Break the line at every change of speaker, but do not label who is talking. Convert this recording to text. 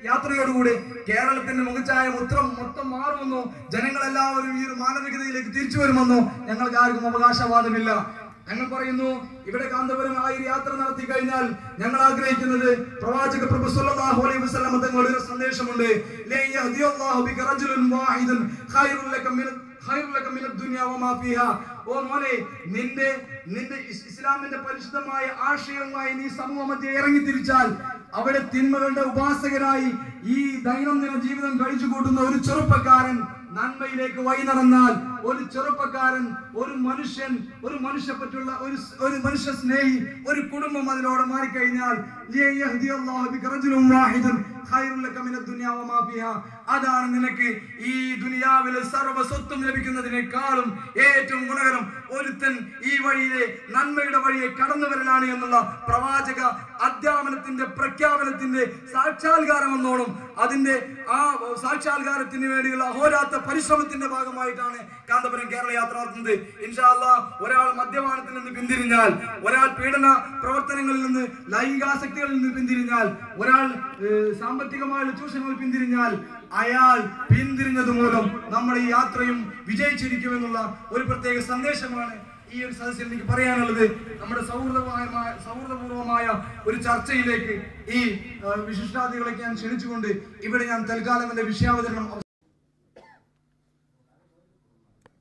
യാത്രയോടുകൂടി കേരളത്തിന്റെ മുഖച്ഛായ മൊത്തം മാറുമെന്നോ ജനങ്ങളെല്ലാവരും ഈ ഒരു മാനവികതയിലേക്ക് തിരിച്ചു വരുമെന്നോ ഞങ്ങൾക്ക് ആർക്കും അവകാശവാദമില്ല. ഞങ്ങൾ പറയുന്നു, ഇവിടെ കാന്തപുരം ആ യാത്ര നടത്തി കഴിഞ്ഞാൽ ഞങ്ങൾ ആഗ്രഹിക്കുന്നത് പ്രവാചക പ്രഭു സല്ലല്ലാഹു അലൈഹി വസല്ലം തങ്ങളുടെ ഒരു സന്ദേശമുണ്ട്. ഓ മോനെ, നിന്റെ ഇസ്ലാമിന്റെ പരിശുദ്ധമായ ആശയവുമായി നീ സമൂഹമധ്യേ ഇറങ്ങി തിരിച്ചാൽ അവിടെ തിന്മകളുടെ ഉപാസകരായി ഈ ദൈനംദിന ജീവിതം കഴിച്ചു കൂട്ടുന്ന ഒരു ചെറുപ്പക്കാരൻ നന്മയിലേക്ക് വഴി നടന്നാൽ, ഒരു ചെറുപ്പക്കാരൻ, ഒരു മനുഷ്യപ്പറ്റുള്ള ഒരു മനുഷ്യ സ്നേഹി, ഒരു കുടുംബം അതിലൂടെ മാറിക്കഴിഞ്ഞാൽ അതാണ് നിനക്ക് ഈ ദുനിയാവിലെ സർവ്വ സ്വത്തും ലഭിക്കുന്നതിനേക്കാളും ഏറ്റവും ഗുണകരം. ഒരുത്തൻ ഈ വഴിയിലെ നന്മയുടെ വഴിയെ കടന്നു വരലാണ് എന്നുള്ള പ്രവാചക അധ്യാപനത്തിന്റെ പ്രഖ്യാപനത്തിന്റെ സാക്ഷാത്കാരം എന്നോണം അതിന്റെ ആ സാക്ഷാത്കാരത്തിന് വേണ്ടിയുള്ള അഹോരാത്ര പരിശ്രമത്തിന്റെ ഭാഗമായിട്ടാണ് കാന്തപുരം കേരള യാത്ര നടത്തുന്നത്. ഇൻഷാ അല്ലാഹ് ഒരാൾ മദ്യപാനത്തിൽ നിന്ന് പിന്തിരിഞ്ഞാൽ, ഒരാൾ പീഡന പ്രവർത്തനങ്ങളിൽ നിന്ന്, ലൈംഗികാസക്തികളിൽ നിന്ന് പിന്തിരിഞ്ഞാൽ, ഒരാൾ സാമ്പത്തികമായ ചൂഷണങ്ങളിൽ പിന്തിരിഞ്ഞാൽ അയാൾ പിന്തിരിഞ്ഞത് മൂലം നമ്മുടെ ഈ യാത്രയും വിജയിച്ചിരിക്കുമെന്നുള്ള ഒരു പ്രത്യേക സന്ദേശമാണ് ഈ ഒരു സദസ്സിൽ എനിക്ക് പറയാനുള്ളത്. നമ്മുടെ സൗഹൃദപൂർവമായ ഒരു ചർച്ചയിലേക്ക് ഈ വിശിഷ്ടാതികളൊക്കെ ഞാൻ ക്ഷണിച്ചുകൊണ്ട് ഇവിടെ ഞാൻ തൽക്കാലം എന്റെ വിഷയാവതരണം